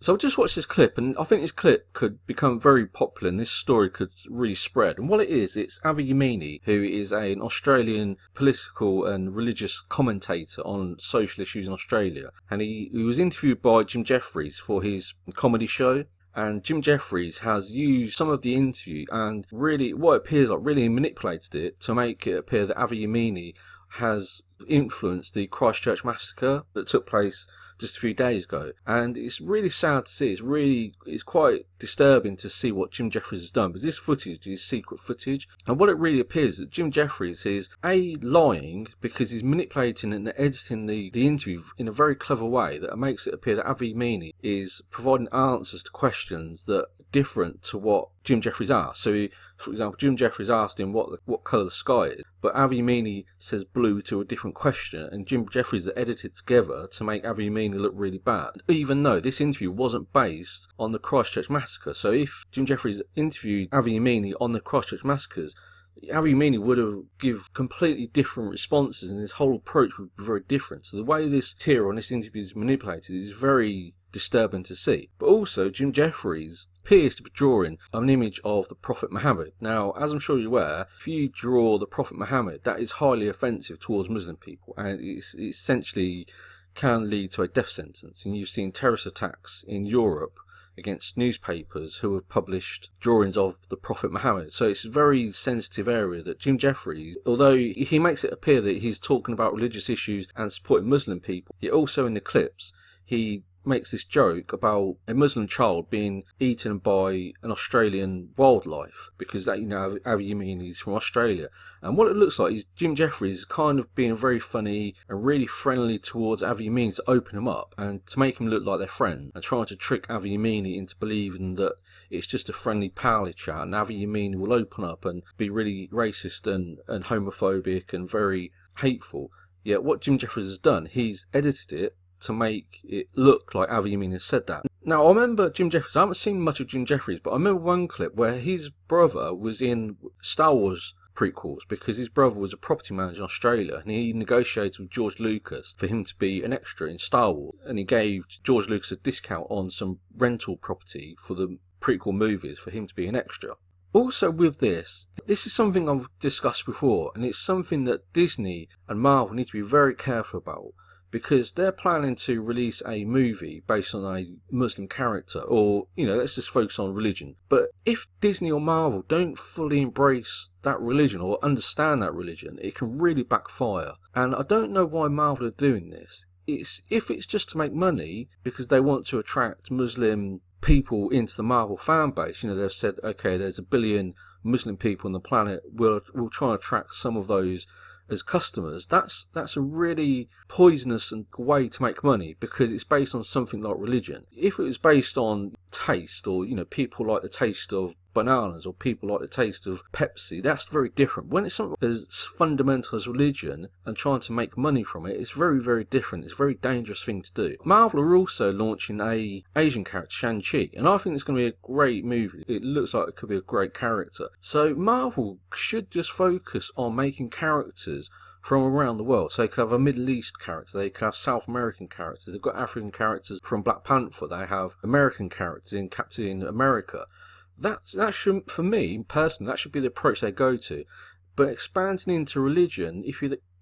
So I just watched this clip, and I think this clip could become very popular, and this story could really spread. And what it is, it's Avi Yemini, who is an Australian political and religious commentator on social issues in Australia. And he was interviewed by Jim Jefferies for his comedy show. And Jim Jefferies has used some of the interview and really, what it appears like, really manipulated it to make it appear that Avi Yemini has influenced the Christchurch massacre that took place just a few days ago. And it's really sad to see. It's quite disturbing to see what Jim Jefferies has done, because this footage is secret footage. And what it really appears is that Jim Jefferies is lying because he's manipulating and editing the interview in a very clever way that makes it appear that Avi Yemini is providing answers to questions that are different to what Jim Jefferies asked. So, for example, Jim Jefferies asked him what colour the sky is, but Avi Yemini says blue to a different question, and Jim Jefferies edited it together to make Avi Yemini look really bad, even though this interview wasn't based on the Christchurch massacre. So if Jim Jefferies interviewed Avi Yemini on the Christchurch massacres, Avi Yemini would have given completely different responses, and his whole approach would be very different. So the way this tier on this interview is manipulated is very disturbing to see. But also, Jim Jefferies appears to be drawing an image of the Prophet Muhammad. Now, as I'm sure you're aware, if you draw the Prophet Muhammad, that is highly offensive towards Muslim people, and it essentially can lead to a death sentence. And you've seen terrorist attacks in Europe against newspapers who have published drawings of the Prophet Muhammad. So it's a very sensitive area that Jim Jefferies, although he makes it appear that he's talking about religious issues and supporting Muslim people, yet also in the clips he makes this joke about a Muslim child being eaten by an Australian wildlife, because that, Avi Yemini is from Australia. And what it looks like is Jim Jefferies is kind of being very funny and really friendly towards Avi Yemini to open him up and to make him look like their friend, and trying to trick Avi Yemini into believing that it's just a friendly pally chat, and Avi Yemini will open up and be really racist and homophobic and very hateful. Yet what Jim Jefferies has done, he's edited it to make it look like Avi Yemini said that. Now, I remember Jim Jefferies, I haven't seen much of Jim Jefferies, but I remember one clip where his brother was in Star Wars prequels because his brother was a property manager in Australia, and he negotiated with George Lucas for him to be an extra in Star Wars, and he gave George Lucas a discount on some rental property for the prequel movies for him to be an extra. Also with this is something I've discussed before, and it's something that Disney and Marvel need to be very careful about, because they're planning to release a movie based on a Muslim character, or, let's just focus on religion. But if Disney or Marvel don't fully embrace that religion or understand that religion, it can really backfire. And I don't know why Marvel are doing this. If it's just to make money because they want to attract Muslim people into the Marvel fan base, they've said, okay, there's 1 billion Muslim people on the planet, we'll try and attract some of those as customers. That's a really poisonous way to make money, because it's based on something like religion. If it was based on taste, or people like the taste of bananas, or people like the taste of Pepsi, that's very different. When it's something as fundamental as religion and trying to make money from it, it's very, very different. It's a very dangerous thing to do. Marvel are also launching a Asian character, Shang-Chi, and I think it's going to be a great movie. It looks like it could be a great character. So Marvel should just focus on making characters from around the world. So they could have a Middle East character, they could have South American characters, they've got African characters from Black Panther, they have American characters in Captain America. That should, for me personally, that should be the approach they go to. But expanding into religion,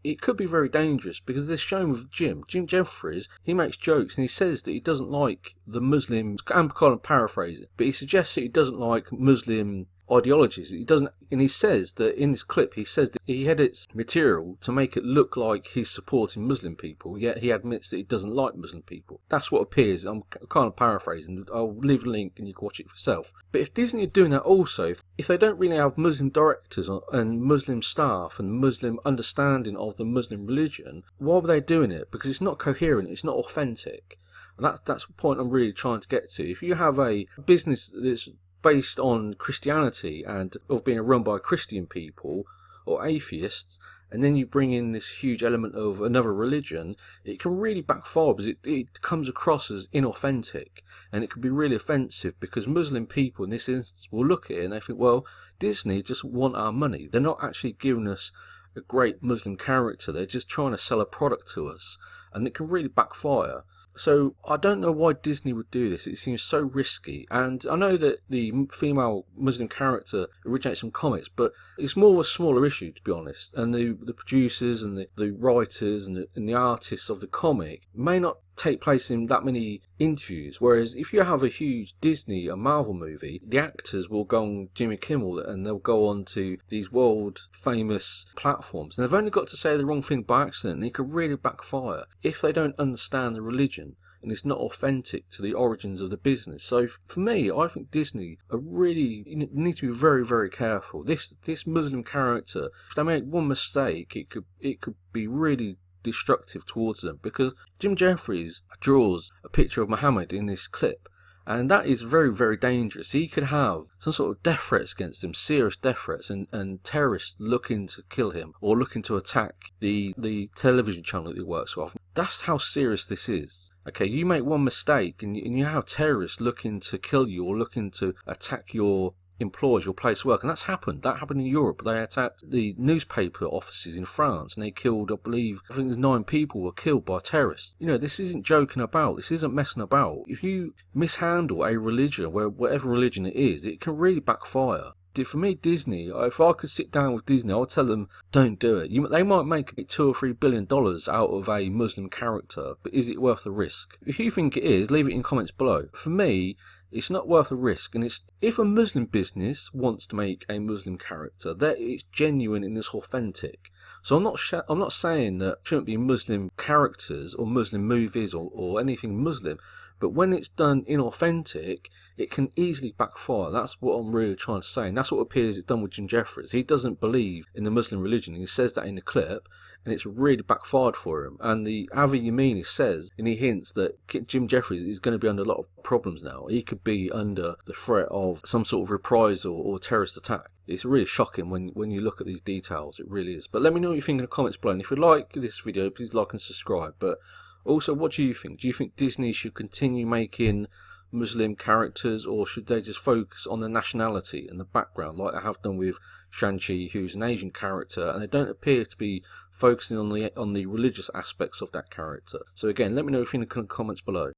it could be very dangerous, because this shown with Jim Jefferies, he makes jokes and he says that he doesn't like the Muslims. I'm kind of paraphrasing, but he suggests that he doesn't like Muslim ideologies. He doesn't, and he says that in this clip, he says that he edits material to make it look like he's supporting Muslim people, yet he admits that he doesn't like Muslim people. That's what appears. I'm kind of paraphrasing. I'll leave a link and you can watch it for yourself. But if Disney are doing that also, if they don't really have Muslim directors and Muslim staff and Muslim understanding of the Muslim religion, why were they doing it? Because it's not coherent, it's not authentic. And that's the point I'm really trying to get to. If you have a business that's based on Christianity and of being run by Christian people or atheists, and then you bring in this huge element of another religion, it can really backfire, because it comes across as inauthentic, and it can be really offensive, because Muslim people in this instance will look at it and they think, well, Disney just want our money. They're not actually giving us a great Muslim character, they're just trying to sell a product to us, and it can really backfire. So I don't know why Disney would do this. It seems so risky. And I know that the female Muslim character originates from comics, but it's more of a smaller issue, to be honest. And the producers and the writers and the artists of the comic may not take place in that many interviews. Whereas if you have a huge Disney and Marvel movie, the actors will go on Jimmy Kimmel and they'll go on to these world famous platforms. And they've only got to say the wrong thing by accident, and it could really backfire if they don't understand the religion and it's not authentic to the origins of the business. So for me, I think Disney are really, you need to be very, very careful. This Muslim character, if they make one mistake, it could be really destructive towards them, because Jim Jefferies draws a picture of Muhammad in this clip, and that is very, very dangerous. He could have some sort of death threats against him, serious death threats, and terrorists looking to kill him or looking to attack the television channel that he works with. That's how serious this is. Okay, you make one mistake and you have terrorists looking to kill you or looking to attack your employers, your place of work, and that's happened. That happened in Europe. They attacked the newspaper offices in France, and they killed, I think there's 9 people were killed by terrorists. You know, this isn't joking about. This isn't messing about. If you mishandle a religion, whatever religion it is, it can really backfire. For me, Disney, if I could sit down with Disney, I would tell them, don't do it. They might make $2 or $3 billion out of a Muslim character, but is it worth the risk? If you think it is, leave it in comments below. For me, it's not worth the risk, and if a Muslim business wants to make a Muslim character, that it's genuine and it's authentic. So I'm not saying that shouldn't be Muslim characters or Muslim movies or anything Muslim, but when it's done inauthentic, it can easily backfire. That's what I'm really trying to say, and that's what appears it's done with Jim Jefferies. He doesn't believe in the Muslim religion. He says that in the clip, and it's really backfired for him. And the Avi Yemini says, and he hints that Jim Jefferies is going to be under a lot of problems now. He could be under the threat of some sort of reprisal or terrorist attack. It's really shocking when you look at these details. It really is. But let me know what you think in the comments below. And if you like this video, please like and subscribe. But also, what do you think? Do you think Disney should continue making Muslim characters, or should they just focus on the nationality and the background like they have done with Shang-Chi, who's an Asian character, and they don't appear to be focusing on the religious aspects of that character? So again, let me know if you think in the comments below.